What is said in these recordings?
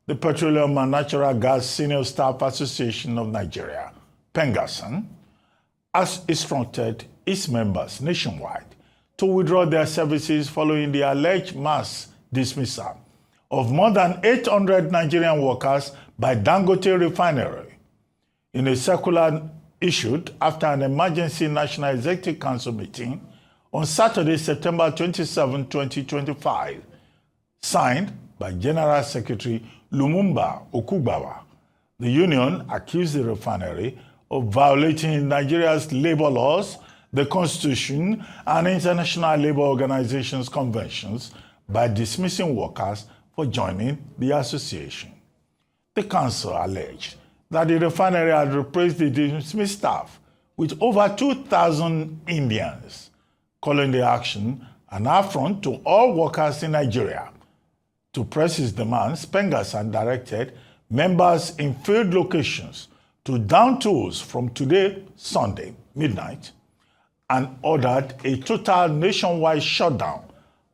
The Petroleum and Natural Gas Senior Staff Association of Nigeria, PENGASSAN, has instructed its members nationwide to withdraw their services following the alleged mass dismissal of more than 800 Nigerian workers by Dangote Refinery. In a circular issued after an emergency National Executive Council meeting on Saturday, September 27, 2025, signed by General Secretary Lumumba Okugbawa, the union accused the refinery of violating Nigeria's labor laws, the Constitution, and International Labour Organization's conventions by dismissing workers for joining the association. The council alleged that the refinery had replaced the dismissed staff with over 2,000 Indians, calling the action an affront to all workers in Nigeria. To press its demands, PENGASSAN directed members in field locations to down tools from today, Sunday, midnight, and ordered a total nationwide shutdown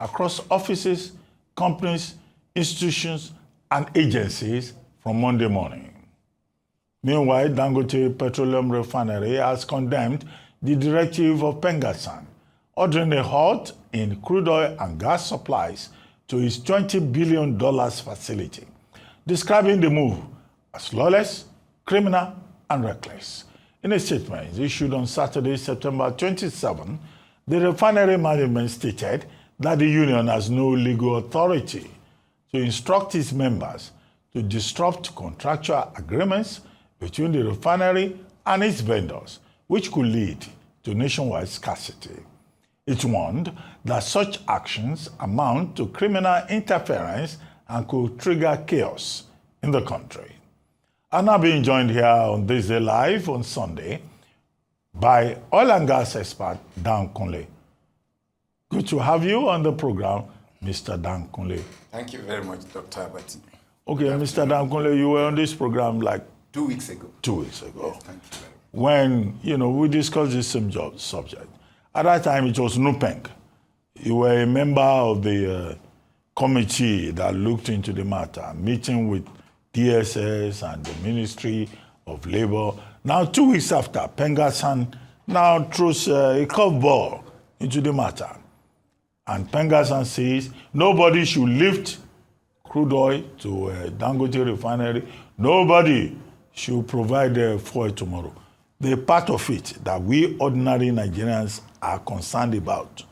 across offices, companies, institutions, and agencies from Monday morning. Meanwhile, Dangote Petroleum Refinery has condemned the directive of PENGASSAN, ordering a halt in crude oil and gas supplies to its $20 billion facility, describing the move as lawless, criminal, and reckless. In a statement issued on Saturday, September 27, the refinery management stated that the union has no legal authority to instruct its members to disrupt contractual agreements between the refinery and its vendors, which could lead to nationwide scarcity. It warned that such actions amount to criminal interference and could trigger chaos in the country. I'm now being joined here on This Day Live on Sunday by oil and gas expert Dan Kunle. Good to have you on the program, Mr. Dan Kunle. Thank you very much, Dr. Abati. Okay, Mr. Dan Kunle, you were on this program like 2 weeks ago. 2 weeks ago. Yes, thank you very much. When, we discussed this same subject. At that time, it was NUPENG. You were a member of the committee that looked into the matter, meeting with DSS and the Ministry of Labour. Now, 2 weeks after, PENGASSAN now throws a curveball into the matter. And PENGASSAN says nobody should lift crude oil to Dangote Refinery. Nobody should provide fuel tomorrow. The part of it that we ordinary Nigerians are concerned about.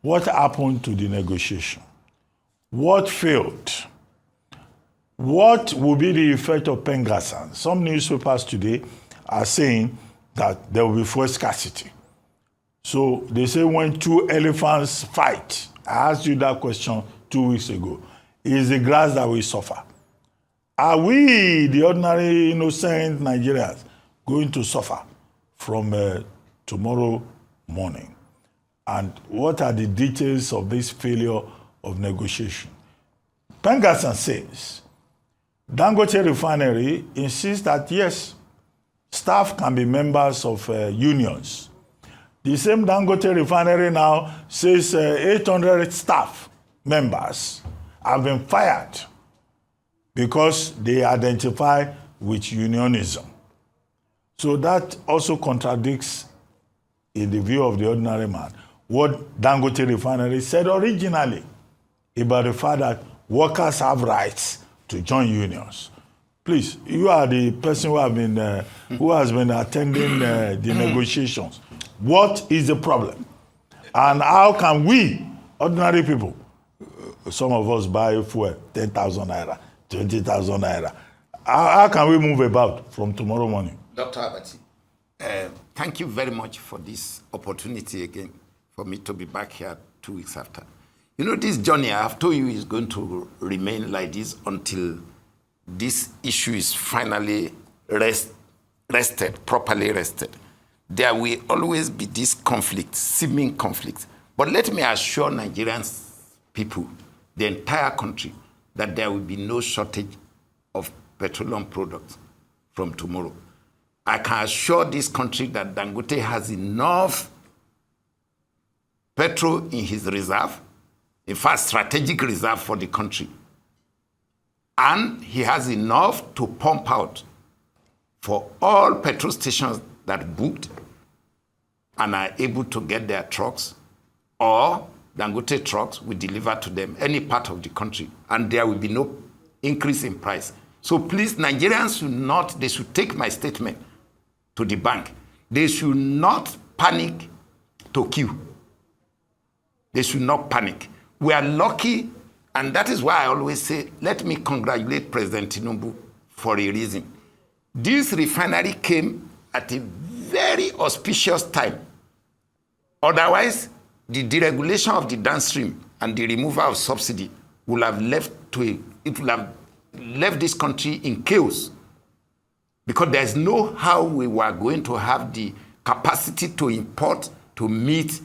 What happened to the negotiation? What failed? What will be the effect of PENGASSAN? Some newspapers today are saying that there will be fuel scarcity. So they say when two elephants fight, I asked you that question 2 weeks ago, is the grass that will suffer? Are we, the ordinary innocent Nigerians, going to suffer from tomorrow morning? And what are the details of this failure of negotiation? PENGASSAN says Dangote Refinery insists that yes, staff can be members of unions. The same Dangote Refinery now says 800 staff members have been fired because they identify with unionism. So that also contradicts, in the view of the ordinary man, what Dangote Refinery said originally about the fact that workers have rights to join unions. Please, you are the person who has been attending the negotiations. What is the problem? And how can we, ordinary people, some of us buy fuel, 10,000 naira, 20,000 naira. How can we move about from tomorrow morning? Dr. Abati, thank you very much for this opportunity again for me to be back here 2 weeks after. You know, this journey, I have told you, is going to remain like this until this issue is finally rested, properly rested. There will always be this conflict, seeming conflict. But let me assure Nigerians people, the entire country, that there will be no shortage of petroleum products from tomorrow. I can assure this country that Dangote has enough petrol in his reserve, in fact, strategic reserve for the country. And he has enough to pump out for all petrol stations that booked and are able to get their trucks, or Dangote trucks will deliver to them any part of the country, and there will be no increase in price. So please, Nigerians should not, they should take my statement to the bank. They should not panic to queue. They should not panic. We are lucky, and that is why I always say, let me congratulate President Tinubu for a reason. This refinery came at a very auspicious time. Otherwise, the deregulation of the downstream and the removal of subsidy will have left this country in chaos, because there's no how we were going to have the capacity to import to meet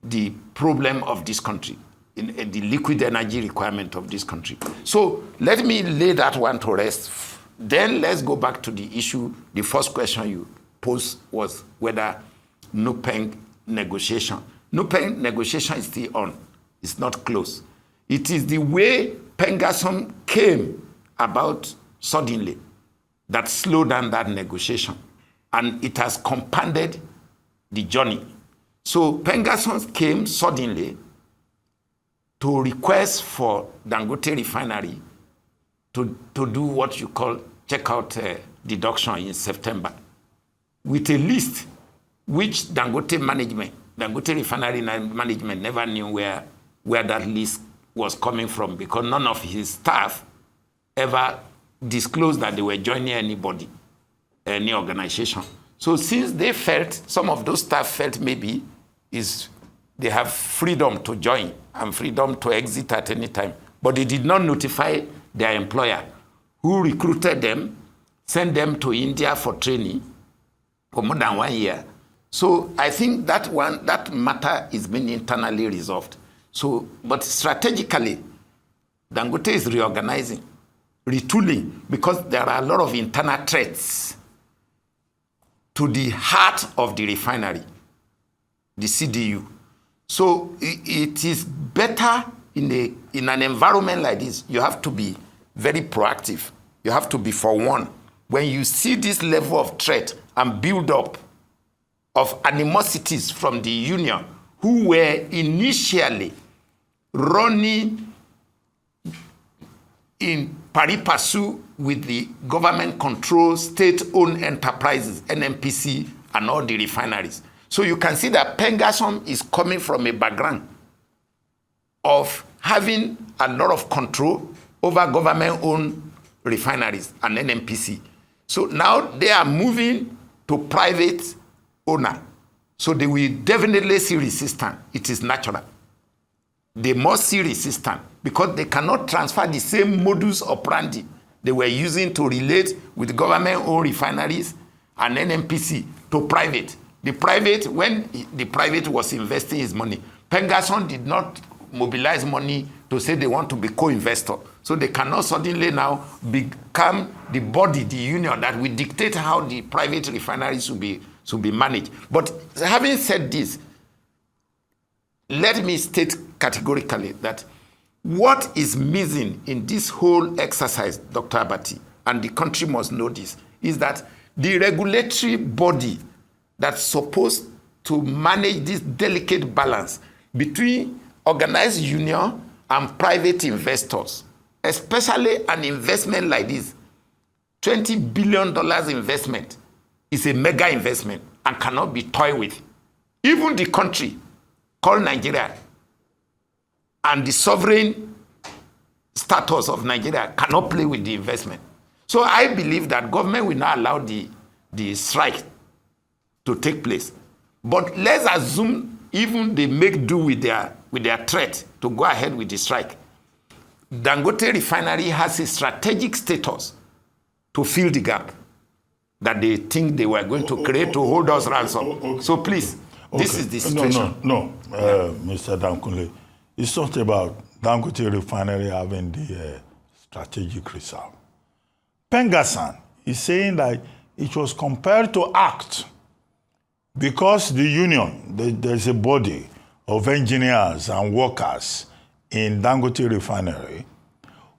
the problem of this country, in the liquid energy requirement of this country. So let me lay that one to rest. Then let's go back to the issue. The first question you posed was whether NUPENG negotiation. NUPENG negotiation is still on. It's not closed. It is the way PENGASSAN came about suddenly that slowed down that negotiation. And it has compounded the journey. So PENGASSAN came suddenly to request for Dangote Refinery to do what you call checkout deduction in September, with a list which Dangote Refinery management never knew where that list was coming from, because none of his staff ever disclosed that they were joining anybody, any organization. So since they felt, some of those staff felt maybe they have freedom to join and freedom to exit at any time, but they did not notify their employer, who recruited them, sent them to India for training for more than 1 year. So I think that matter is being internally resolved. So, but strategically, Dangote is reorganizing, retooling, because there are a lot of internal threats to the heart of the refinery, the CDU. So it is better in an environment like this. You have to be very proactive. You have to be forewarned. When you see this level of threat and build up of animosities from the union, who were initially running in pari passu with the government-controlled state-owned enterprises, NNPC, and all the refineries. So you can see that PENGASSAN is coming from a background of having a lot of control over government-owned refineries and NNPC. So now they are moving to private owner. So they will definitely see resistance. It is natural. They must see resistance because they cannot transfer the same modus operandi they were using to relate with government-owned refineries and NNPC to private. The private, when the private was investing his money, PENGASSAN did not mobilize money to say they want to be co-investor. So they cannot suddenly now become the body, the union that will dictate how the private refineries should be managed. But having said this, let me state categorically that what is missing in this whole exercise, Dr. Abati, and the country must know this, is that the regulatory body that's supposed to manage this delicate balance between organized union and private investors, especially an investment like this, $20 billion investment is a mega investment and cannot be toyed with. Even the country called Nigeria and the sovereign status of Nigeria cannot play with the investment. So I believe that government will not allow the strike to take place. But let's assume even they make do with their threat to go ahead with the strike. Dangote Refinery has a strategic status to fill the gap that they think they were going to create to hold us ransom. So please, this is the situation. Mr. Kunle, it's not about Dangote Refinery having the strategic reserve. PENGASSAN is saying that it was compelled to act because the union, there's a body of engineers and workers in Dangote Refinery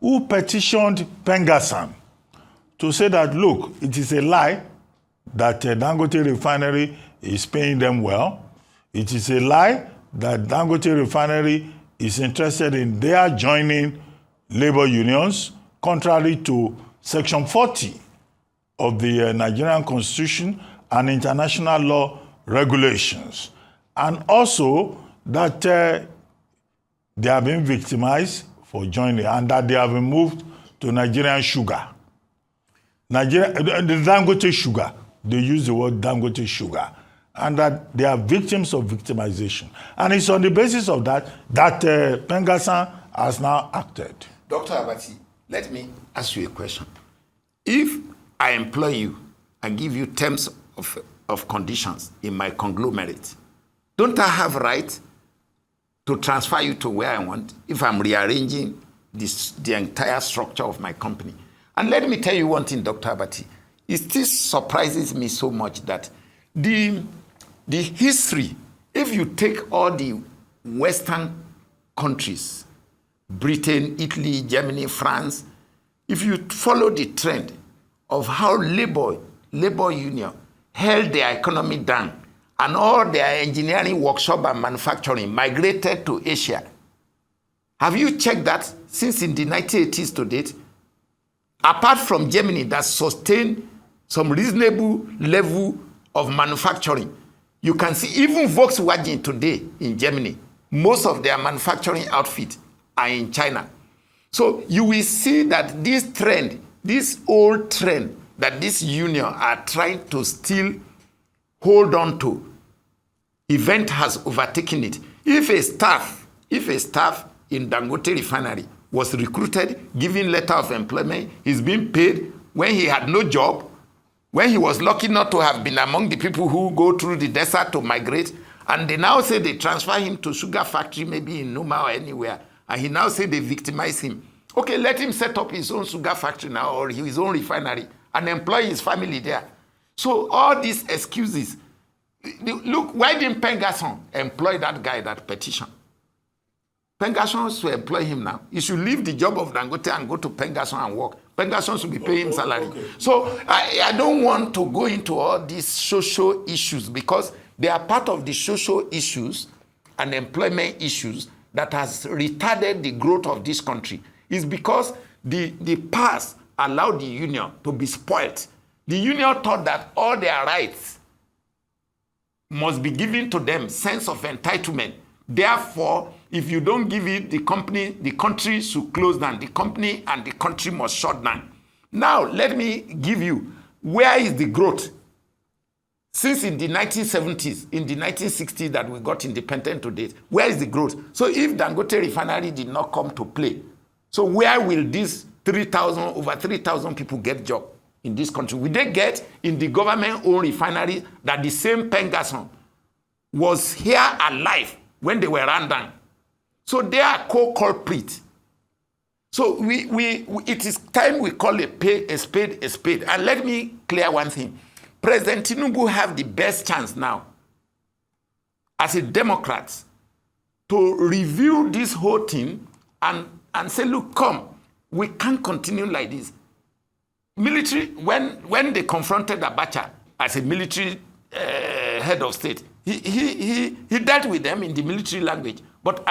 who petitioned PENGASSAN to say that, look, it is a lie that Dangote Refinery is paying them well. It is a lie that Dangote Refinery is interested in their joining labor unions, contrary to Section 40 of the Nigerian Constitution and international law regulations. And also that they have been victimized for joining and that they have been moved to Nigerian sugar. The Dangote sugar, they use the word Dangote sugar, and that they are victims of victimization. And it's on the basis of that PENGASSAN has now acted. Dr. Abati, let me ask you a question. If I employ you and give you terms of conditions in my conglomerate, don't I have right to transfer you to where I want if I'm rearranging the entire structure of my company? And let me tell you one thing, Dr. Abati. It still surprises me so much that the history, if you take all the Western countries, Britain, Italy, Germany, France, if you follow the trend of how labor union held their economy down and all their engineering workshop and manufacturing migrated to Asia. Have you checked that since in the 1980s to date? Apart from Germany that sustained some reasonable level of manufacturing, you can see even Volkswagen today in Germany, most of their manufacturing outfit are in China. So you will see that this trend, this old trend that this union are trying to still hold on to, event has overtaken it. If a staff in Dangote Refinery was recruited, given letter of employment, he's being paid when he had no job, when he was lucky not to have been among the people who go through the desert to migrate, and they now say they transfer him to sugar factory, maybe in Numa or anywhere, and he now say they victimize him. Okay, let him set up his own sugar factory now or his own refinery and employ his family there. So all these excuses, look, why didn't PENGASSAN employ that guy that petitioned? PENGASSAN should employ him now. He should leave the job of Dangote and go to PENGASSAN and work. PENGASSAN should be paying him salary. Okay. So I don't want to go into all these social issues because they are part of the social issues and employment issues that has retarded the growth of this country. It's because the past allowed the union to be spoiled. The union thought that all their rights must be given to them, sense of entitlement. Therefore, if you don't give it, the country should close down. The company and the country must shut down. Now, let me give you, where is the growth? Since in the 1970s, in the 1960s that we got independent to date, where is the growth? So if Dangote Refinery did not come to play, so where will these over 3,000 people get job in this country? Will they get in the government-owned refinery that the same PENGASSAN was here alive when they were run down? So they are co-culprits. So it is time we call a spade a spade. And let me clear one thing. President Tinubu have the best chance now as a Democrat to review this whole thing and say, look, come, we can't continue like this. Military, when they confronted Abacha as a military head of state, he dealt with them in the military language. But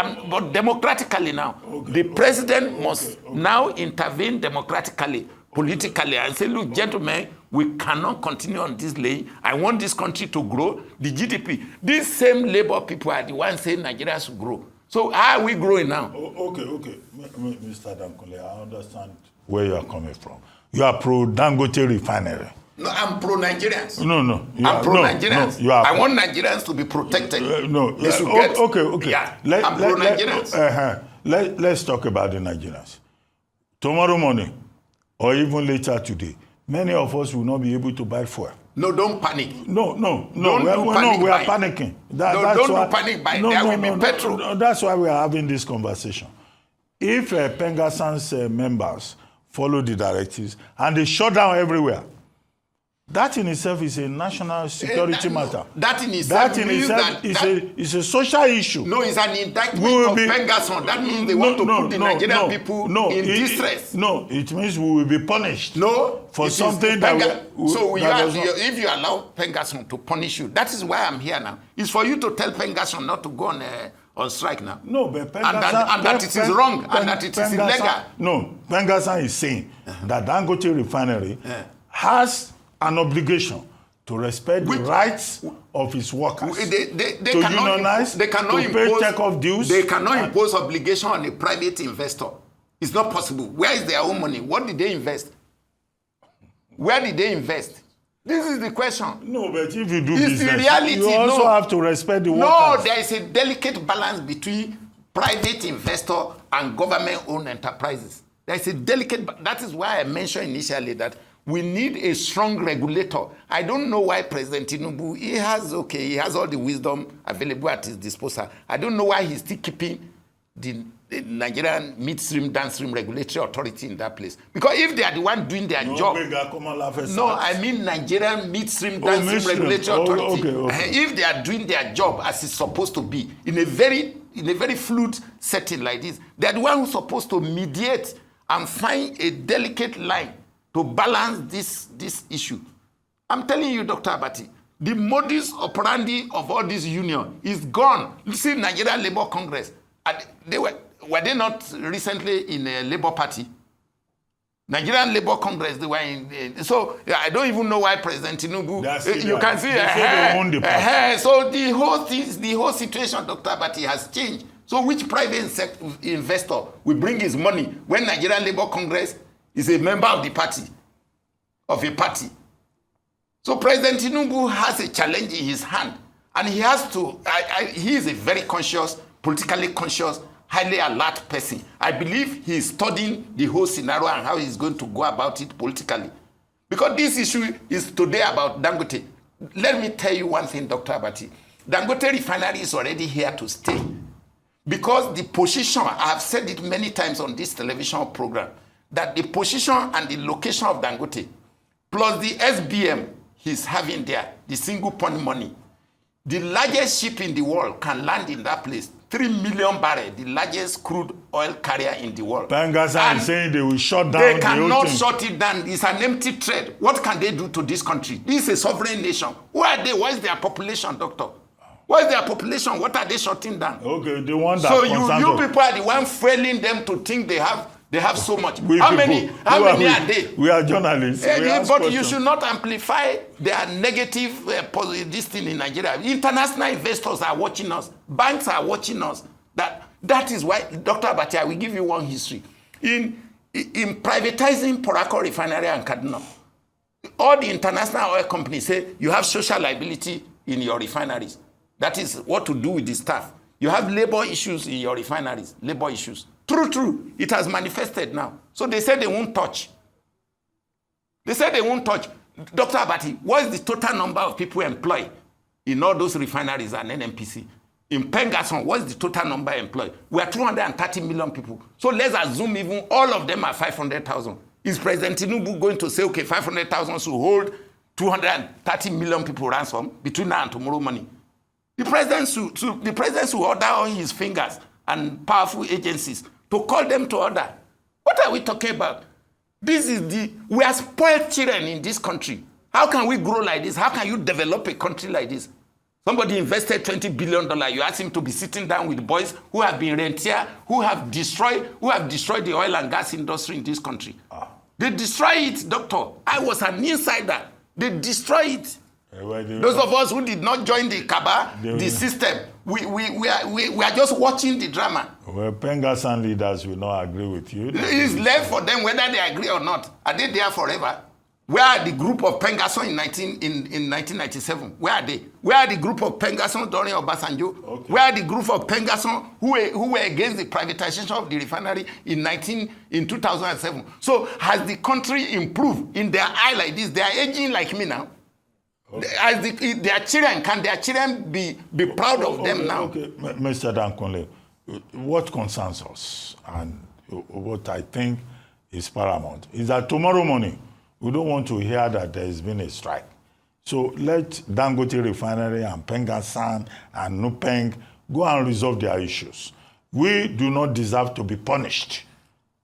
democratically now, the president must now intervene democratically, politically, and say, look, gentlemen, we cannot continue on this lane. I want this country to grow, the GDP. These same labor people are the ones saying Nigeria should grow. So how are we growing now? Okay. Mr. Kunle, I understand where you are coming from. You are pro-Dangote Refinery. No, I'm pro-Nigerians. No. I'm pro-Nigerians. No, I want Nigerians to be protected. Okay. Yeah, I'm pro-Nigerians. Let's talk about the Nigerians. Tomorrow morning, or even later today, many of us will not be able to buy fuel. No, don't panic. No. We are panicking. Don't do panic buying. There will be petrol. That's why we are having this conversation. If PENGASSAN's members follow the directives and they shut down everywhere, That in itself is a national security matter. That in itself is a social issue. No, it's an indictment of PENGASSAN. That means they want to put the Nigerian people in distress. No, it means we will be punished. No, for something that if you allow PENGASSAN to punish you, that is why I'm here now. It's for you to tell PENGASSAN not to go on strike now. No, but PENGASSAN, and that it is wrong and that it is illegal. No, PENGASSAN is saying that Dangote Refinery has an obligation to respect the rights of its workers, they to cannot unionize, they cannot to pay take-off dues. They cannot impose obligation on a private investor. It's not possible. Where is their own money? What did they invest? Where did they invest? This is the question. No, but if you do it's business, the reality. you also have to respect the workers. No, there is a delicate balance between private investor and government-owned enterprises. There is a delicate. That is why I mentioned initially that we need a strong regulator. I don't know why President Tinubu, he has all the wisdom available at his disposal. I don't know why he's still keeping the Nigerian midstream, downstream regulatory authority in that place. Because if they are the one doing their job, I mean Nigerian midstream, downstream regulatory authority. If they are doing their job as it's supposed to be, in a very fluid setting like this, they are the one who's supposed to mediate and find a delicate line to balance this issue. I'm telling you, Dr. Abati, the modus operandi of all this union is gone. You see, Nigerian Labour Congress, were they not recently in a Labour Party? Nigerian Labour Congress, they were in. So I don't even know why President Tinubu. You can see. So the whole situation, Dr. Abati, has changed. So which private investor will bring his money when Nigerian Labour Congress is a member of the party, of a party? So President Tinubu has a challenge in his hand, and he has to. He is a very conscious, politically conscious, highly alert person. I believe he is studying the whole scenario and how he's going to go about it politically. Because this issue is today about Dangote. Let me tell you one thing, Dr. Abati. Dangote Refinery is already here to stay. Because the position, I have said it many times on this television program, that the position and the location of Dangote, plus the SBM he's having there, the single point money, the largest ship in the world can land in that place. 3 million barrels, the largest crude oil carrier in the world. PENGASSAN is saying they will shut down. They cannot shut it down. It's an empty trade. What can they do to this country? This is a sovereign nation. Who are they? What is their population, doctor? What is their population? What are they shutting down? Okay, the one that. So you people are the one failing them to think they have so much. How many are they? We are journalists. But you should not amplify their negative this thing in Nigeria. International investors are watching us. Banks are watching us. That is why, Dr. Abati, I will give you one history. In privatizing Petroleum Refinery and Kaduna, all the international oil companies say you have social liability in your refineries. That is what to do with the staff. You have labor issues in your refineries, labor issues. True. It has manifested now. So they said they won't touch. Dr. Abati, what is the total number of people employed in all those refineries and NNPC? In PENGASSAN, what is the total number employed? We are 230 million people. So let's assume even all of them are 500,000. Is President Tinubu going to say, okay, 500,000 should hold 230 million people ransom between now and tomorrow morning? The president should order on his fingers and powerful agencies to call them to order. What are we talking about? We are spoiled children in this country. How can we grow like this? How can you develop a country like this? Somebody invested $20 billion. You ask him to be sitting down with boys who have been rentier, who have destroyed the oil and gas industry in this country. They destroy it, doctor. I was an insider. They destroy it. Those of us who did not join the Kaba, the system, we are just watching the drama. Well, PENGASSAN leaders will not agree with you. It's left for them whether they agree or not. Are they there forever? Where are the group of PENGASSAN in 1997? Where are they? Where are the group of PENGASSAN during Obasanjo? Okay. Where are the group of PENGASSAN who were against the privatization of the refinery in 2007? So has the country improved in their eye like this? They are aging like me now. Okay. As their children, can their children be proud of them now? Okay, Mr. Kunle, what concerns us and what I think is paramount is that tomorrow morning We don't want to hear that there has been a strike. So let Dangote Refinery and PENGASSAN and NUPENG go and resolve their issues. We do not deserve to be punished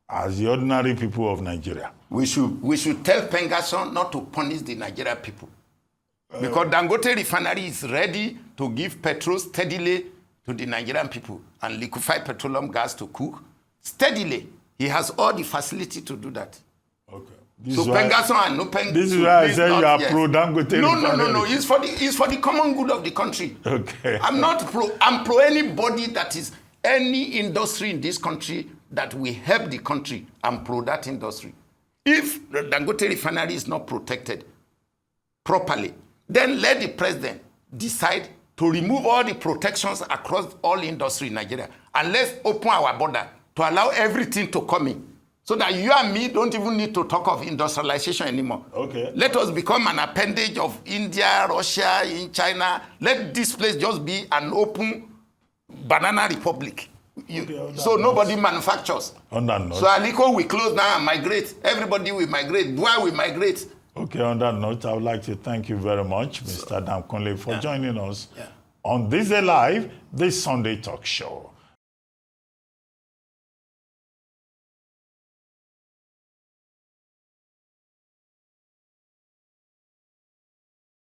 as the ordinary people of Nigeria. We should tell PENGASSAN not to punish the Nigerian people. Because Dangote Refinery is ready to give petrol steadily to the Nigerian people and liquefy petroleum gas to cook steadily. He has all the facility to do that. Okay. So PENGASSAN and NUPENG. This is why I said you are pro Dangote Refinery. No. It's for the common good of the country. Okay. I'm not pro. I'm pro anybody that is any industry in this country that will help the country. I'm pro that industry. If the Dangote Refinery is not protected properly, then let the president decide to remove all the protections across all industry in Nigeria, and let's open our border to allow everything to come in, so that you and me don't even need to talk of industrialization anymore. Okay. Let us become an appendage of India, Russia, in China. Let this place just be an open banana republic. So nobody manufactures. On that note. So Aliko will close now and migrate. Everybody will migrate. Dua will migrate. Okay, on that note, I would like to thank you very much, Mr. Kunle, for joining us on This Day Live, this Sunday talk show.